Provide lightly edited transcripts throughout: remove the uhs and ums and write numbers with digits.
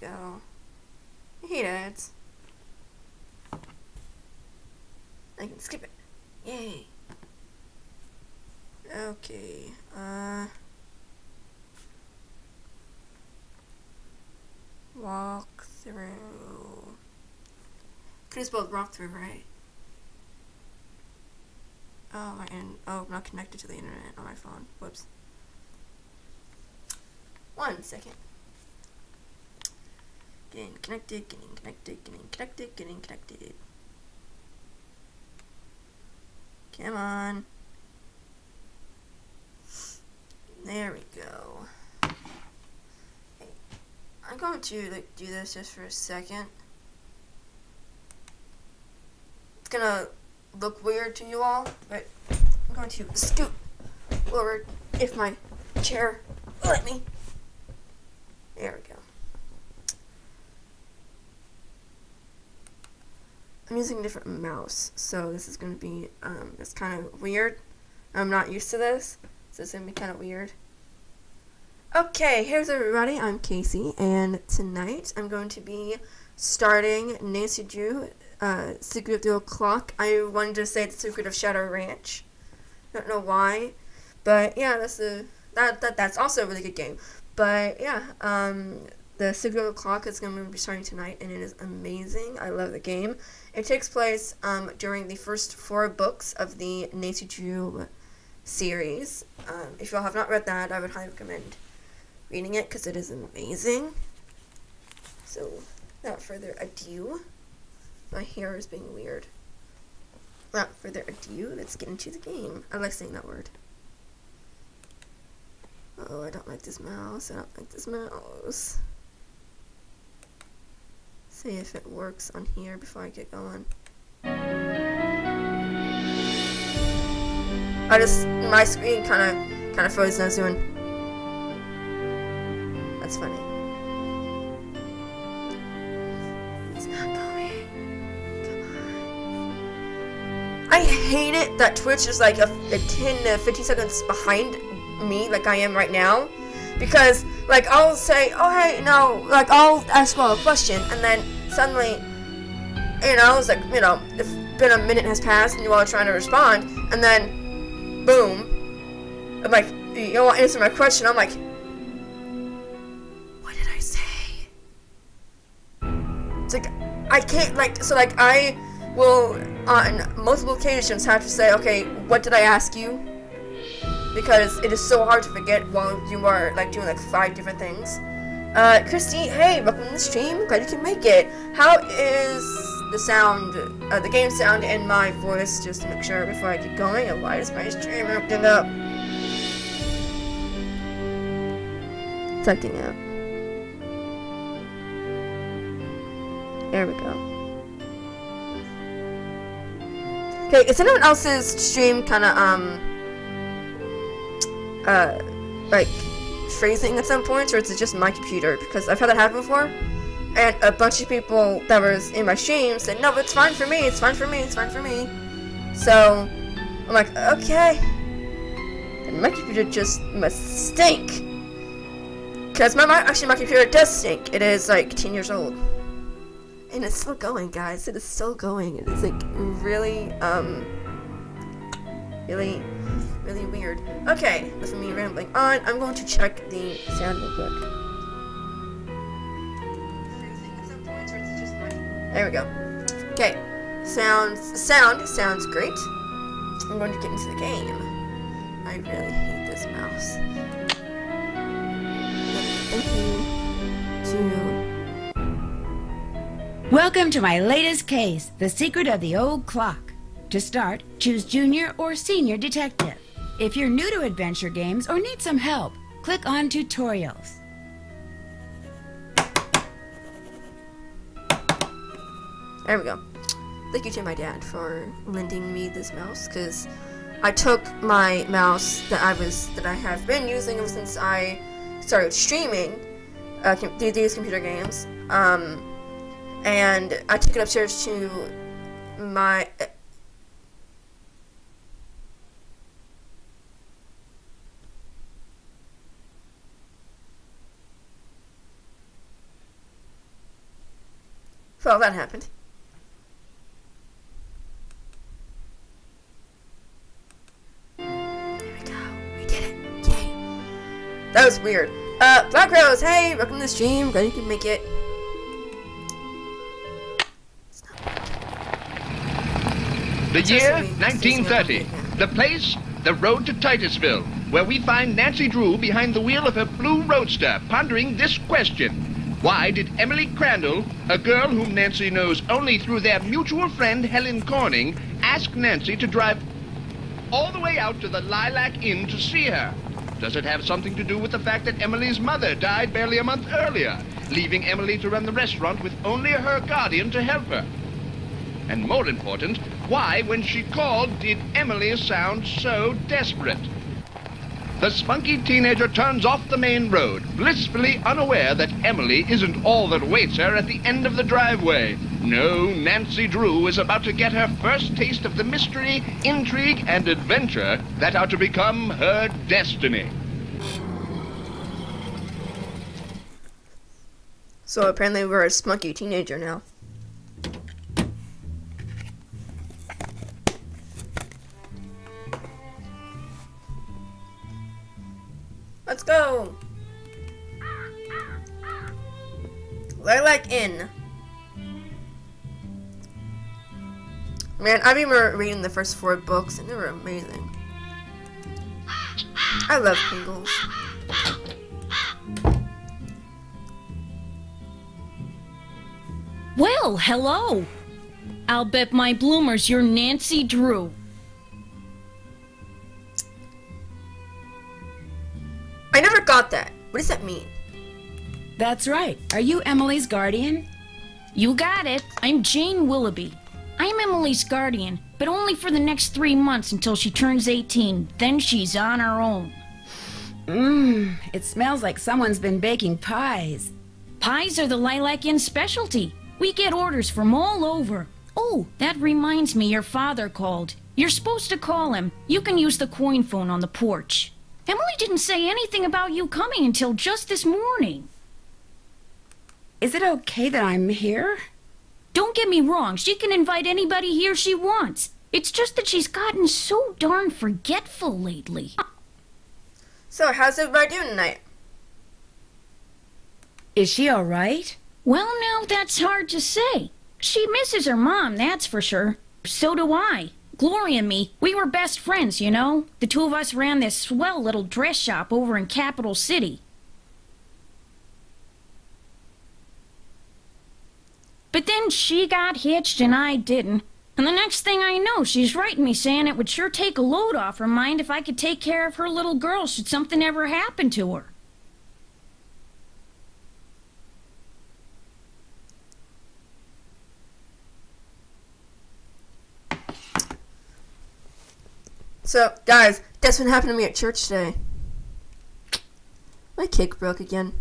go. I hate ads. I can skip it. Yay. Okay. Walk through. Could have spelled walk through, right? Oh, I'm not connected to the internet on my phone. Whoops. 1 second. Getting connected, getting connected, getting connected, getting connected. Come on. There we go. Hey, I'm going to do this just for a second. It's gonna look weird to you all, but I'm going to scoot forward if my chair will let me. There we go. I'm using a different mouse, so this is going to be, it's kind of weird. I'm not used to this, so it's going to be kind of weird. Okay, here's everybody. I'm Casey, and tonight I'm going to be starting Nancy Drew, Secret of the Old Clock. I wanted to say the Secret of Shadow Ranch. Don't know why, but yeah, that's also a really good game. But yeah, the Secret of the Clock is going to be starting tonight, and it is amazing. I love the game. It takes place during the first 4 books of the Nancy Drew series. If y'all have not read that, I would highly recommend reading it because it is amazing. So, without further ado, my hair is being weird. Without further ado, let's get into the game. I like saying that word. Oh, I don't like this mouse. I don't like this mouse. See if it works on here before I get going. My screen kind of froze when I was doing. That's funny. It's not going. Come on. I hate it that Twitch is like a 10 to 15 seconds behind me, like I am right now. Because, like, I'll say, oh, hey, no, like, I'll ask y'all a question, and then suddenly, you know, it's like, you know, if been a minute has passed, and you all are trying to respond, and then, boom, I'm like, you don't answer my question, I'm like, what did I say? It's like, I can't, like, so, like, I will, on multiple occasions, have to say, okay, what did I ask you? Because it is so hard to forget while you are like doing like 5 different things. Christy, hey, welcome to the stream. Glad you can make it. How is the sound, the game sound, and my voice? Just to make sure before I get going. And why is my stream acting up? It's acting up. There we go. Okay, is anyone else's stream kind of like phrasing at some points, or is it just my computer? Because I've had that happen before, and a bunch of people that was in my stream said, no, it's fine for me, it's fine for me, it's fine for me. So, I'm like, okay. And my computer just must stink. Because actually my computer does stink. It is like 10 years old. And it's still going, guys. It is still going. It is like really, really weird. Okay, that's me rambling on. I'm going to check the sound real quick. There we go. Okay, sound sounds great. I'm going to get into the game. I really hate this mouse. Thank you. Welcome to my latest case, The Secret of the Old Clock. To start, choose Junior or Senior Detective. If you're new to adventure games or need some help, click on Tutorials. There we go. Thank you to my dad for lending me this mouse, because I took my mouse that I have been using ever since I started streaming these computer games, and I took it upstairs to my Well, that happened. There we go. We did it. Yay. That was weird. Black Rose, hey, welcome to the stream. Glad you can make it. The year 1930. The place, the road to Titusville, where we find Nancy Drew behind the wheel of her blue roadster, pondering this question. Why did Emily Crandall, a girl whom Nancy knows only through their mutual friend Helen Corning, ask Nancy to drive all the way out to the Lilac Inn to see her? Does it have something to do with the fact that Emily's mother died barely a month earlier, leaving Emily to run the restaurant with only her guardian to help her? And more important, why, when she called, did Emily sound so desperate? The spunky teenager turns off the main road, blissfully unaware that Emily isn't all that awaits her at the end of the driveway. No, Nancy Drew is about to get her first taste of the mystery, intrigue, and adventure that are to become her destiny. So apparently we're a spunky teenager now. Let's go! Lilac Inn. Man, I remember reading the first 4 books and they were amazing. I love Pringles. Well, hello. I'll bet my bloomers you're Nancy Drew. I never got that. What does that mean? That's right. Are you Emily's guardian? You got it. I'm Jane Willoughby. I'm Emily's guardian, but only for the next 3 months until she turns 18. Then she's on her own. It smells like someone's been baking pies. Pies are the Lilac Inn specialty. We get orders from all over. Oh, that reminds me, your father called. You're supposed to call him. You can use the coin phone on the porch. Emily didn't say anything about you coming until just this morning. Is it okay that I'm here? Don't get me wrong, she can invite anybody here she wants. It's just that she's gotten so darn forgetful lately. So, how's everybody doing tonight? Is she all right? Well, now, that's hard to say. She misses her mom, that's for sure. So do I. Gloria and me, we were best friends, you know? The two of us ran this swell little dress shop over in Capital City. But then she got hitched and I didn't. And the next thing I know, she's writing me saying it would sure take a load off her mind if I could take care of her little girl should something ever happen to her. So, guys, guess what happened to me at church today? My cake broke again.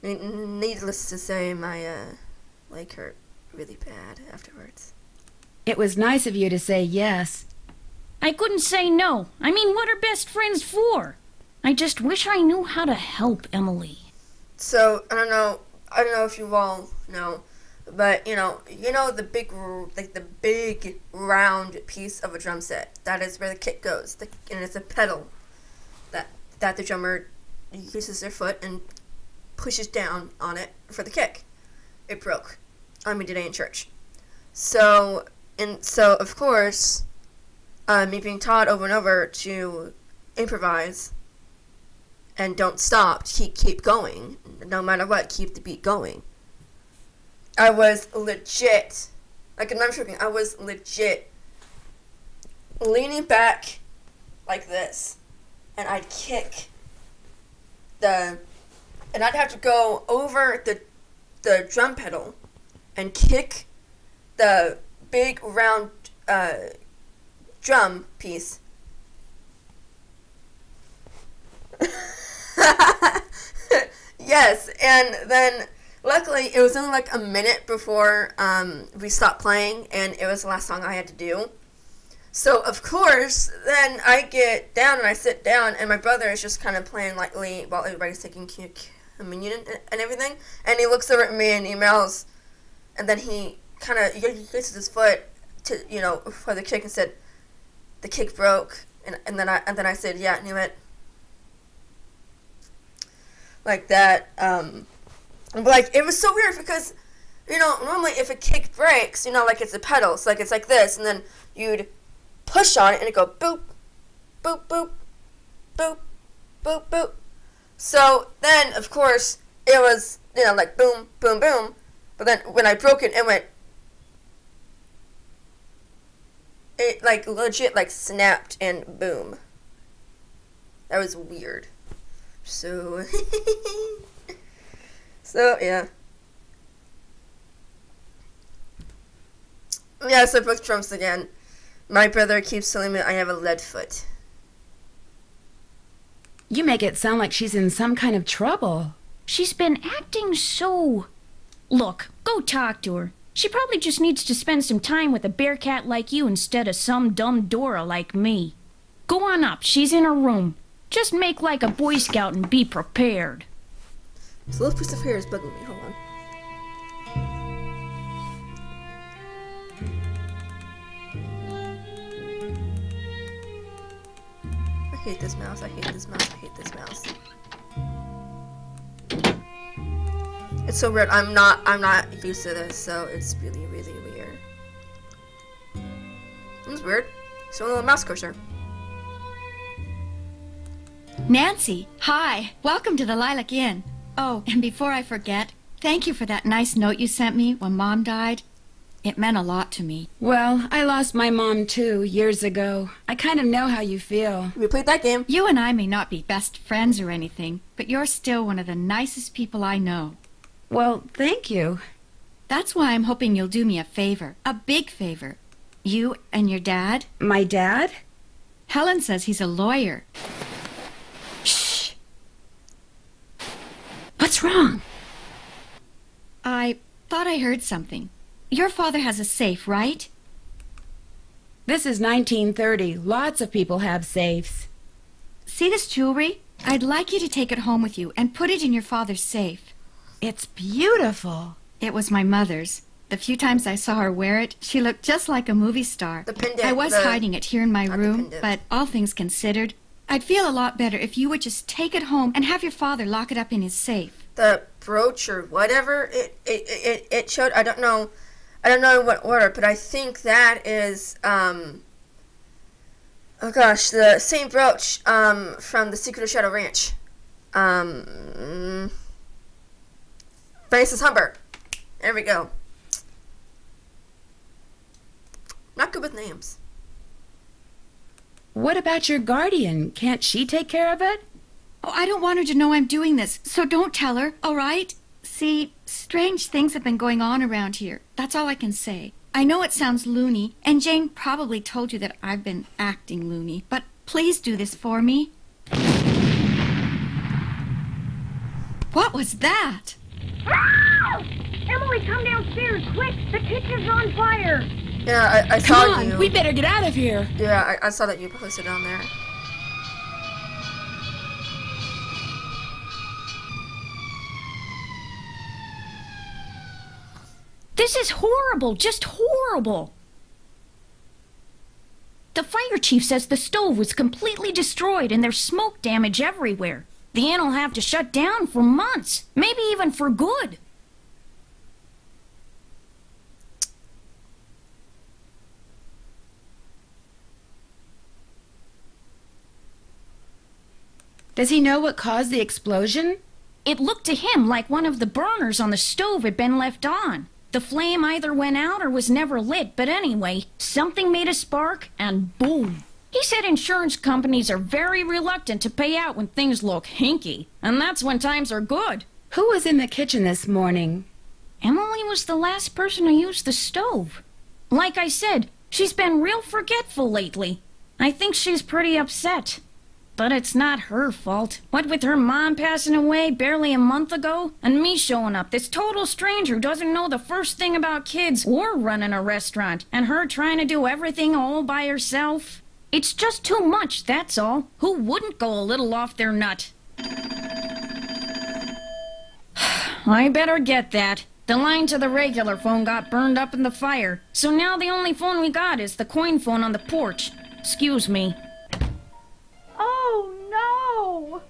Needless to say, my leg hurt really bad afterwards. It was nice of you to say yes. I couldn't say no. I mean, what are best friends for? I just wish I knew how to help Emily. So, I don't know if you all know, but you know the big, like the big round piece of a drum set. That is where the kick goes, and it's a pedal that the drummer uses their foot and pushes down on it for the kick. It broke on me today in church. So of course, me being taught over and over to improvise and don't stop, keep going, no matter what, keep the beat going. I was legit, like I'm not joking, I was legit leaning back like this, and I'd kick and I'd have to go over the drum pedal and kick the big round drum piece. Yes, and then luckily it was only like a minute before we stopped playing, and it was the last song I had to do. So of course, then I get down and I sit down, and my brother is just kind of playing lightly while everybody's taking a minion and everything. And he looks over at me and he mouths, and then he kind of uses his foot to, you know, for the kick and said, "The kick broke." And then I said, "Yeah," and he went like that. But like it was so weird because, you know, normally if a kick breaks, you know, like it's a pedal, so like it's like this, and then you'd push on it and it go boop, boop, boop, boop, boop, boop. So then, of course, it was, you know, like boom, boom, boom. But then when I broke it, it went, it like legit like snapped and boom. That was weird. So, so yeah. Yeah, so book trumps again. My brother keeps telling me I have a lead foot. You make it sound like she's in some kind of trouble. She's been acting so... Look, go talk to her. She probably just needs to spend some time with a bear cat like you instead of some dumb Dora like me. Go on up, she's in her room. Just make like a Boy Scout and be prepared. This little piece of hair is bugging me. Hold on. I hate this mouse. I hate this mouse. I hate this mouse. It's so weird. I'm not used to this, so it's really, really weird. It's weird. It's a little mouse cursor. Nancy, hi. Welcome to the Lilac Inn. Oh, and before I forget, thank you for that nice note you sent me when Mom died. It meant a lot to me. Well, I lost my mom too, years ago. I kind of know how you feel. We played that game. You and I may not be best friends or anything, but you're still one of the nicest people I know. Well, thank you. That's why I'm hoping you'll do me a favor. A big favor. You and your dad. My dad? Helen says he's a lawyer. Shh. What's wrong? I thought I heard something. Your father has a safe, right? This is 1930. Lots of people have safes. See this jewelry? I'd like you to take it home with you and put it in your father's safe. It's beautiful. It was my mother's. The few times I saw her wear it, she looked just like a movie star. The pendant. I was hiding it here in my room, pendant. but all things considered, I'd feel a lot better if you would just take it home and have your father lock it up in his safe. The brooch or whatever it showed. I don't know in what order, but I think that is oh gosh, the same brooch from the Secret of Shadow Ranch. Francis Humber. There we go. Not good with names. What about your guardian? Can't she take care of it? Oh, I don't want her to know I'm doing this, so don't tell her, all right? See, strange things have been going on around here. That's all I can say. I know it sounds loony, and Jane probably told you that I've been acting loony, but please do this for me. What was that? Emily, come downstairs, quick! The kitchen's on fire! Yeah, I Come saw on, you. we better get out of here. Yeah, I saw that you posted on there. This is horrible, just horrible! The fire chief says the stove was completely destroyed and there's smoke damage everywhere. The inn will have to shut down for months, maybe even for good. Does he know what caused the explosion? It looked to him like one of the burners on the stove had been left on. The flame either went out or was never lit, but anyway, something made a spark and boom. He said insurance companies are very reluctant to pay out when things look hinky, and that's when times are good. Who was in the kitchen this morning? Emily was the last person to use the stove. Like I said, she's been real forgetful lately. I think she's pretty upset. But it's not her fault. What with her mom passing away barely a month ago, and me showing up, this total stranger who doesn't know the first thing about kids or running a restaurant, and her trying to do everything all by herself. It's just too much, that's all. Who wouldn't go a little off their nut? I better get that. The line to the regular phone got burned up in the fire, so now the only phone we got is the coin phone on the porch. Excuse me. Oh, no!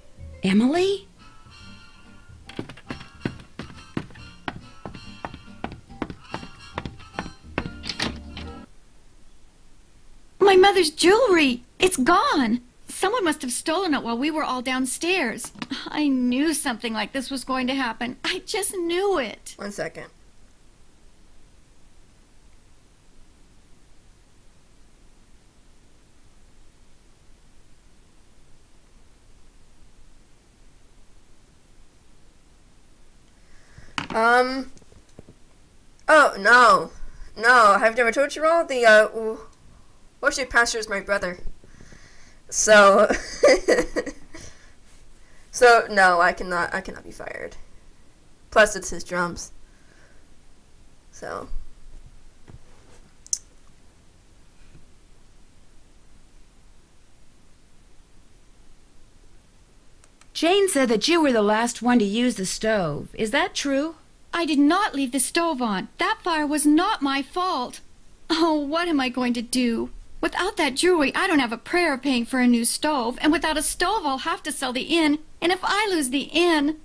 Emily? My mother's jewelry! It's gone! Someone must have stolen it while we were all downstairs. I knew something like this was going to happen. I just knew it. 1 second. Oh, no. No, I've never told you all. The, worship pastor is my brother. So, so no, I cannot be fired. Plus, it's his drums. So. Jane said that you were the last one to use the stove. Is that true? I did not leave the stove on. That fire was not my fault. Oh, what am I going to do? Without that jewelry, I don't have a prayer of paying for a new stove. And without a stove, I'll have to sell the inn. And if I lose the inn...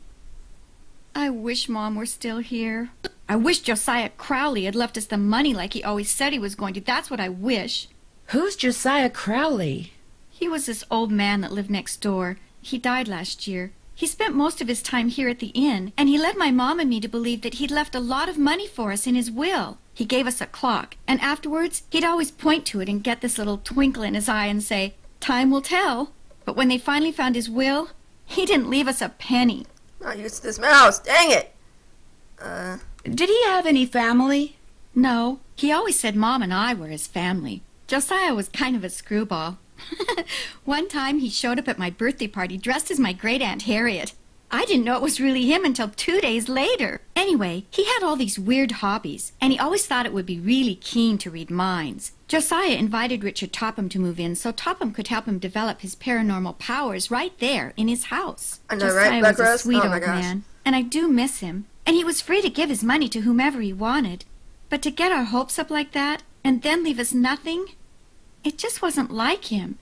I wish Mom were still here. I wish Josiah Crowley had left us the money like he always said he was going to. That's what I wish. Who's Josiah Crowley? He was this old man that lived next door. He died last year. He spent most of his time here at the inn, and he led my mom and me to believe that he'd left a lot of money for us in his will. He gave us a clock, and afterwards, he'd always point to it and get this little twinkle in his eye and say, "Time will tell." But when they finally found his will, he didn't leave us a penny. Not used to this mouse. Dang it. Did he have any family? No, he always said Mom and I were his family. Josiah was kind of a screwball. One time he showed up at my birthday party dressed as my great-aunt Harriet. I didn't know it was really him until 2 days later. Anyway, he had all these weird hobbies, and he always thought it would be really keen to read minds. Josiah invited Richard Topham to move in so Topham could help him develop his paranormal powers right there in his house. I know, Josiah right, Black was a Rose? sweet Oh my old gosh. man, and I do miss him. And he was free to give his money to whomever he wanted. But to get our hopes up like that, and then leave us nothing, it just wasn't like him.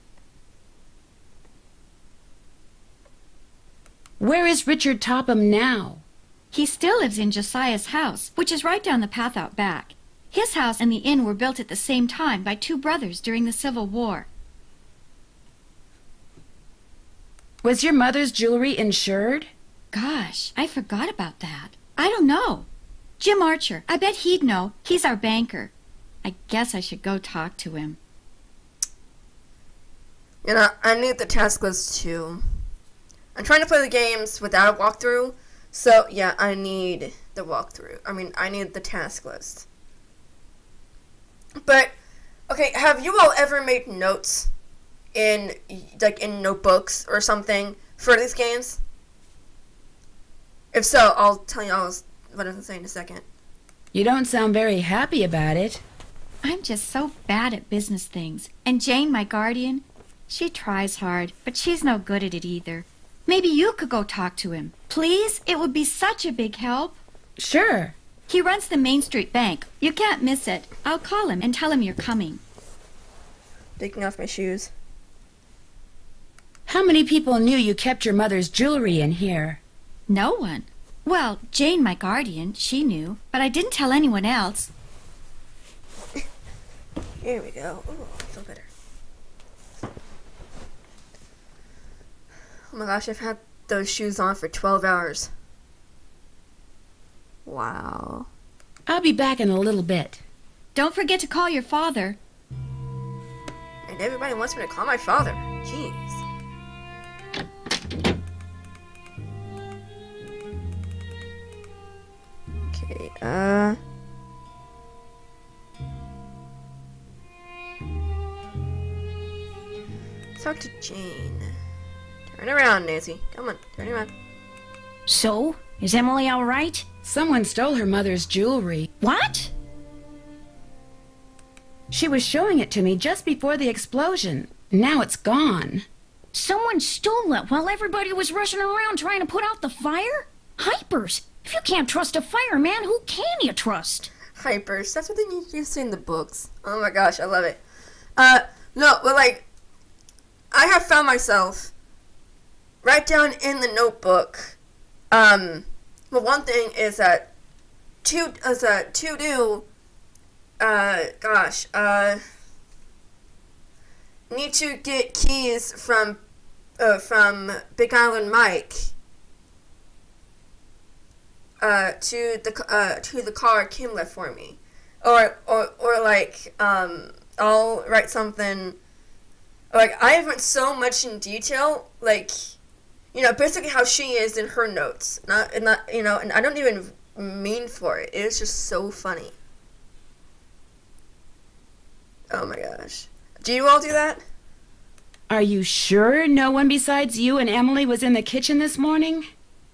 Where is Richard Topham now? He still lives in Josiah's house, which is right down the path out back. His house and the inn were built at the same time by two brothers during the Civil War. Was your mother's jewelry insured? Gosh, I forgot about that. I don't know. Jim Archer, I bet he'd know. He's our banker. I guess I should go talk to him. You know, I need the task list too. I'm trying to play the games without a walkthrough, so yeah, I need the walkthrough. I need the task list. But, okay, have you all ever made notes in notebooks or something for these games? If so, I'll tell you all what I was saying in a second. You don't sound very happy about it. I'm just so bad at business things. And Jane, my guardian, she tries hard, but she's no good at it either. Maybe you could go talk to him. Please? It would be such a big help. Sure. He runs the Main Street Bank. You can't miss it. I'll call him and tell him you're coming. Taking off my shoes. How many people knew you kept your mother's jewelry in here? No one. Well, Jane, my guardian, she knew, but I didn't tell anyone else. Here we go. Ooh, I feel better. Oh my gosh, I've had those shoes on for 12 hours. Wow. I'll be back in a little bit. Don't forget to call your father. And everybody wants me to call my father. Jeez. Okay, talk to Jane. Turn around, Nancy. Come on, turn around. So, is Emily all right? Someone stole her mother's jewelry. What? She was showing it to me just before the explosion. Now it's gone. Someone stole it while everybody was rushing around trying to put out the fire? Hypers! If you can't trust a fireman, who can you trust? Hypers. That's what they used to say in the books. Oh my gosh, I love it. No, but like, I have found myself right down in the notebook. Well, one thing is that need to get keys from Big Island Mike to the car Kim left for me, or like I'll write something like I went so much in detail, like, you know, basically how she is in her notes, not you know, and I don't even mean for it. It's just so funny. Oh my gosh. Do you all do that? Are you sure no one besides you and Emily was in the kitchen this morning?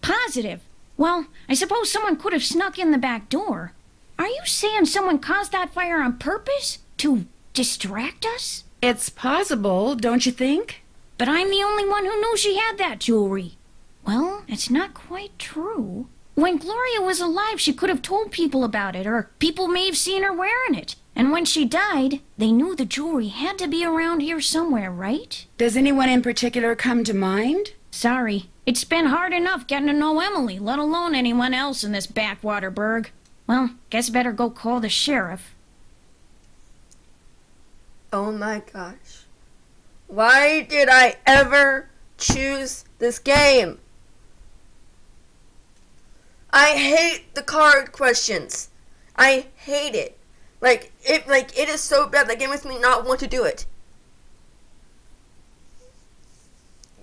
Positive. Well, I suppose someone could have snuck in the back door. Are you saying someone caused that fire on purpose? To distract us? It's possible, don't you think? But I'm the only one who knew she had that jewelry. Well, it's not quite true. When Gloria was alive, she could have told people about it, or people may have seen her wearing it. And when she died, they knew the jewelry had to be around here somewhere, right? Does anyone in particular come to mind? Sorry. It's been hard enough getting to know Emily, let alone anyone else in this backwater burg. Well, guess better go call the sheriff. Oh my gosh. Why did I ever choose this game? I hate the card questions. I hate it. Like it is so bad. The game makes me not want to do it.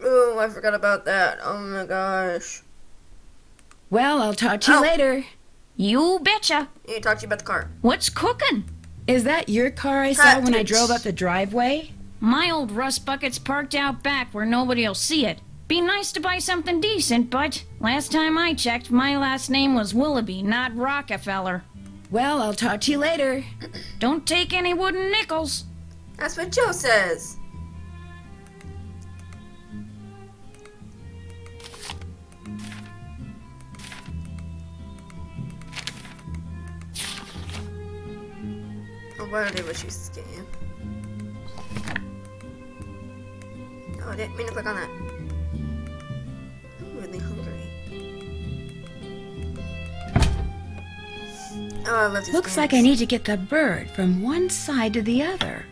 Oh, I forgot about that. Oh my gosh. Well, I'll talk to you later. You betcha. I need to talk to you about the car. What's cooking? Is that your car I saw when I drove up the driveway? My old rust bucket's parked out back where nobody'll see it. Be nice to buy something decent, but last time I checked, my last name was Willoughby, not Rockefeller. Well, I'll talk to you later. Don't take any wooden nickels. That's what Joe says. Oh, what are they with you, scam? Oh, I didn't mean to click on that. I'm really hungry. Oh, I love these Looks games. like I need to get the bird from one side to the other.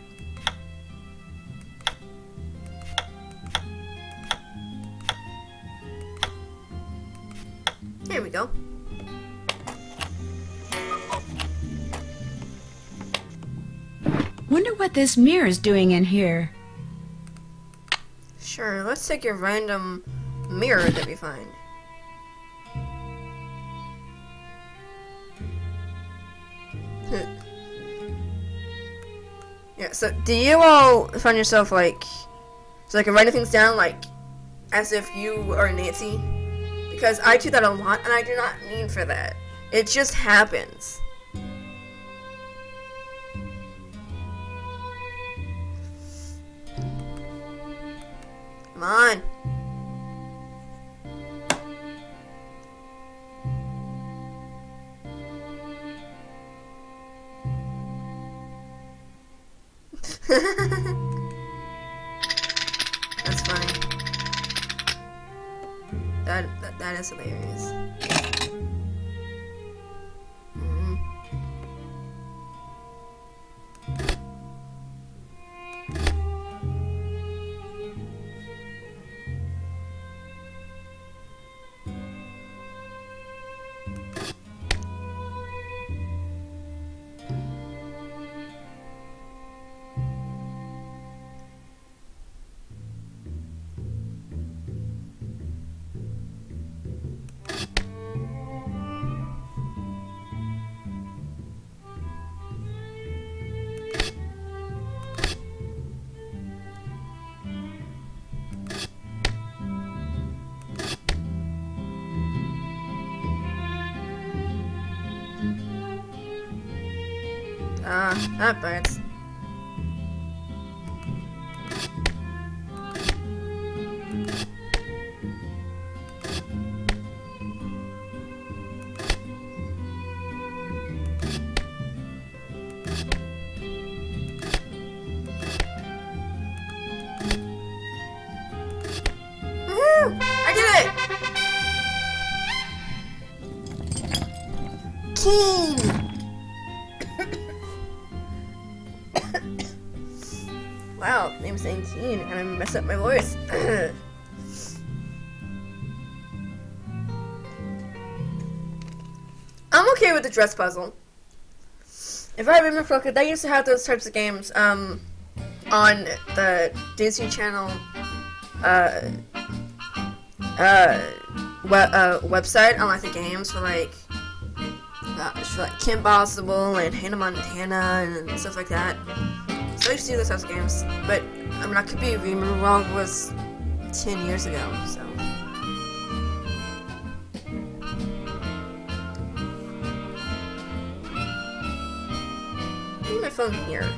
Here we go. Wonder what this mirror is doing in here. Sure, let's take a random mirror that we find. Yeah, so do you all find yourself like, so like writing things down like as if you are Nancy? Because I do that a lot and I do not mean for that. It just happens. Come on. That's funny. That is hilarious. That bites. Wow, name's 19, and I messed up my voice. I'm okay with the dress puzzle. If I remember correctly, they used to have those types of games on the Disney Channel website on like the games for like Kim Possible and Hannah Montana and stuff like that. So I used to do those types of games, but I mean I could be remembering wrong. It was 10 years ago, so. Leave my phone here.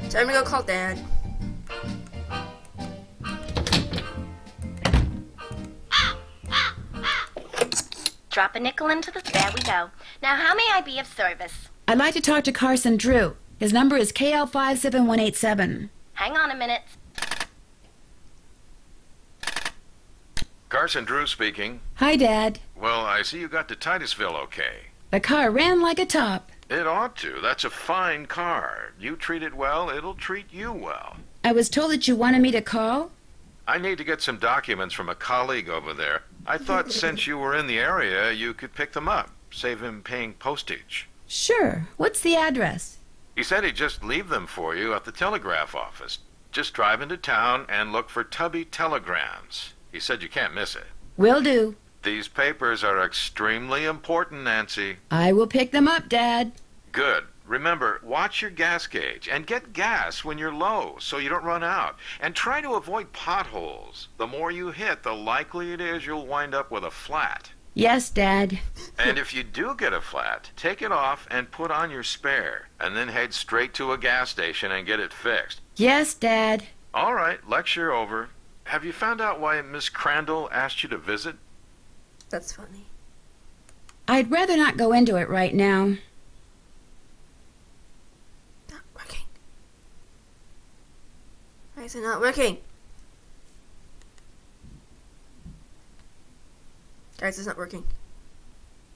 Time to go call Dad. Drop a nickel into the... There we go. Now, how may I be of service? I'd like to talk to Carson Drew. His number is KL57187. Hang on a minute. Carson Drew speaking. Hi, Dad. Well, I see you got to Titusville okay. The car ran like a top. It ought to. That's a fine car. You treat it well, it'll treat you well. I was told that you wanted me to call. I need to get some documents from a colleague over there. I thought since you were in the area, you could pick them up. Save him paying postage. Sure. What's the address? He said he'd just leave them for you at the telegraph office. Just drive into town and look for Tubby Telegrams. He said you can't miss it. Will do. These papers are extremely important, Nancy. I will pick them up, Dad. Good. Remember, watch your gas gauge and get gas when you're low so you don't run out. And try to avoid potholes. The more you hit, the likely it is you'll wind up with a flat. Yes, Dad. And if you do get a flat, take it off and put on your spare, and then head straight to a gas station and get it fixed. Yes, Dad. All right, lecture over. Have you found out why Miss Crandall asked you to visit? That's funny. I'd rather not go into it right now. Not working. Why is it not working? Guys, it's not working.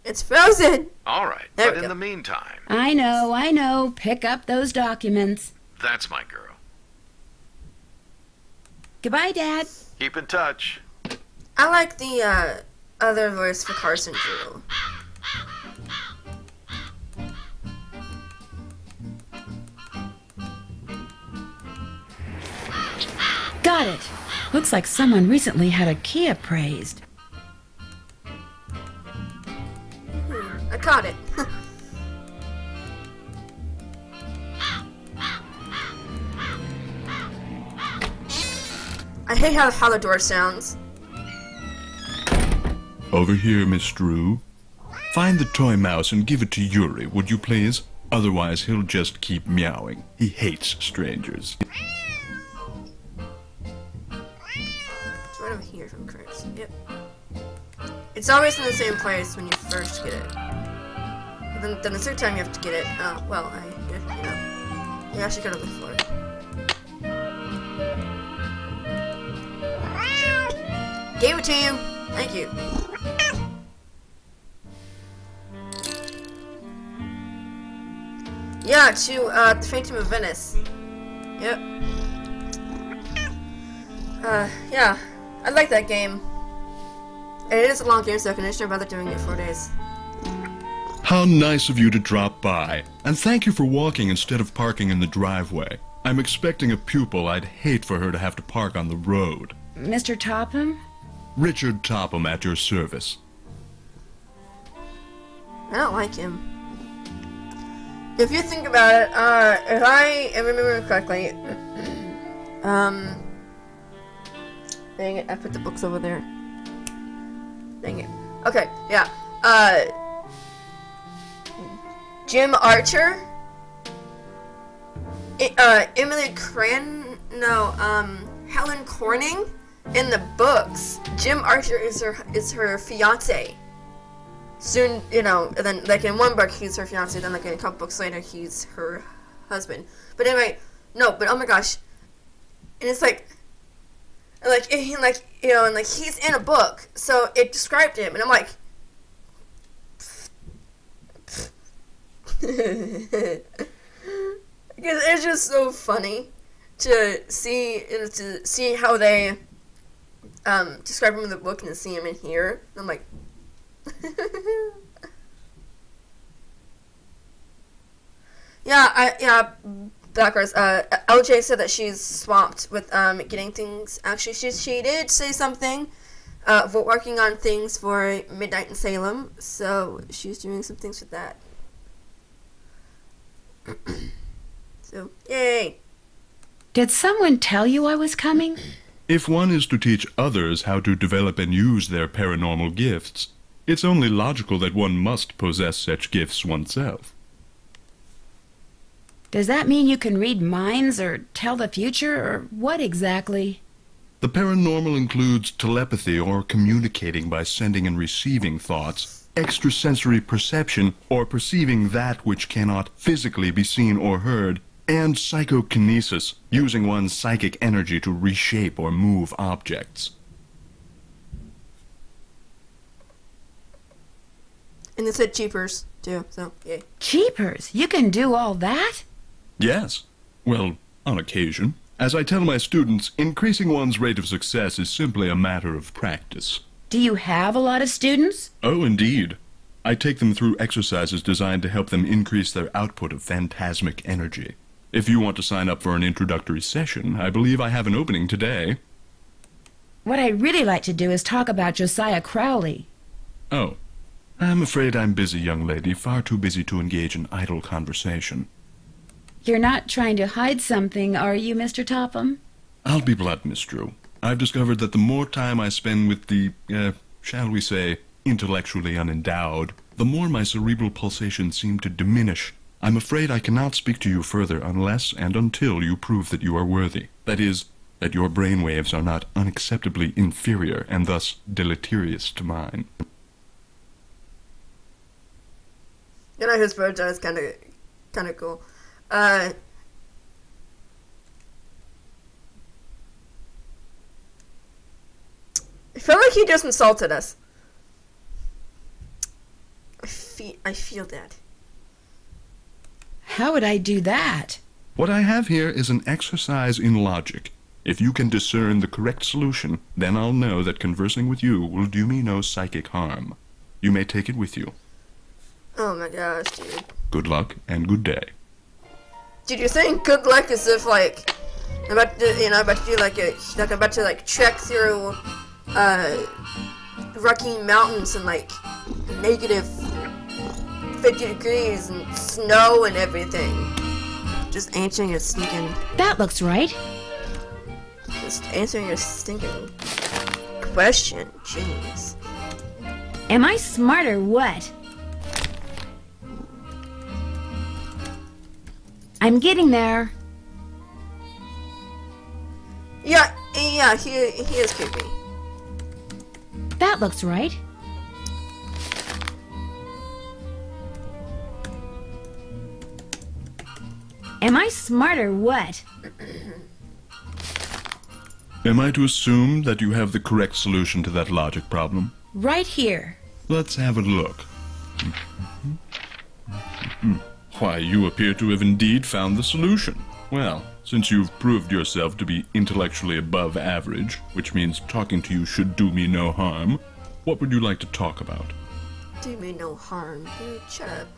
It's frozen! All right, There but we in go. the meantime, I know. Pick up those documents. that's my girl. Goodbye, Dad. Keep in touch. I like the other voice for Carson Drew. Got it. Looks like someone recently had a key appraised. I caught it. I hate how the door sounds. Over here, Miss Drew. Find the toy mouse and give it to Yuri, would you please? Otherwise, he'll just keep meowing. He hates strangers. It's right over here, if I'm correct. Yep. It's always in the same place when you first get it. But then the third time you have to get it. Well, you actually gotta look for it. Gave it to you. Thank you. Yeah, to the Phantom of Venice. Yep. Yeah, I like that game. And it is a long game, so I can understand why they're doing it 4 days. How nice of you to drop by. And thank you for walking instead of parking in the driveway. I'm expecting a pupil. I'd hate for her to have to park on the road. Mr. Topham? Richard Topham at your service. I don't like him. If you think about it, if I remember correctly, dang it, I put the books over there. Dang it. Okay, yeah. Jim Archer, Emily Helen Corning. In the books, Jim Archer is her fiance. Soon, and then like in one book he's her fiance, then like in a couple books later he's her husband. But anyway, no, but oh my gosh, and it's like he's in a book, so it described him, and I'm like, Because it's just so funny to see how they describe him in the book and to see him in here. I'm like, yeah. Backwards. LJ said that she's swamped with getting things. Actually, she did say something. For working on things for Midnight in Salem, so she's doing some things with that. So, yay! Did someone tell you I was coming? If one is to teach others how to develop and use their paranormal gifts, it's only logical that one must possess such gifts oneself. Does that mean you can read minds or tell the future, or what exactly? The paranormal includes telepathy, or communicating by sending and receiving thoughts, extrasensory perception, or perceiving that which cannot physically be seen or heard, and psychokinesis, using one's psychic energy to reshape or move objects. And they said cheapers, too, so yay. Cheapers? You can do all that? Yes. Well, on occasion. As I tell my students, increasing one's rate of success is simply a matter of practice. Do you have a lot of students? Oh, indeed. I take them through exercises designed to help them increase their output of phantasmic energy. If you want to sign up for an introductory session, I believe I have an opening today. What I'd really like to do is talk about Josiah Crowley. Oh. I'm afraid I'm busy, young lady, far too busy to engage in idle conversation. You're not trying to hide something, are you, Mr. Topham? I'll be blunt, Miss Drew. I've discovered that the more time I spend with the, shall we say, intellectually unendowed, the more my cerebral pulsations seem to diminish. I'm afraid I cannot speak to you further unless and until you prove that you are worthy. That is, that your brainwaves are not unacceptably inferior and thus deleterious to mine. You know, his bird is kind of cool. I feel like he just insulted us. I feel that. How would I do that? What I have here is an exercise in logic. If you can discern the correct solution, then I'll know that conversing with you will do me no psychic harm. You may take it with you. Oh my gosh, dude. Good luck and good day. Dude, you're saying good luck as if, like, I'm about to do, like, I'm about to, like, trek through, Rocky Mountains and, like, negative 50 degrees and snow and everything. Just answering your stinking... That looks right. Just answering your stinking question. Jeez. Am I smart or what? I'm getting there. Yeah, he is creepy. That looks right. Am I smart or what? Am I to assume that you have the correct solution to that logic problem? Right here. Let's have a look. Why, you appear to have indeed found the solution. Well, since you've proved yourself to be intellectually above average, which means talking to you should do me no harm, what would you like to talk about? Do me no harm, dude. Shut up.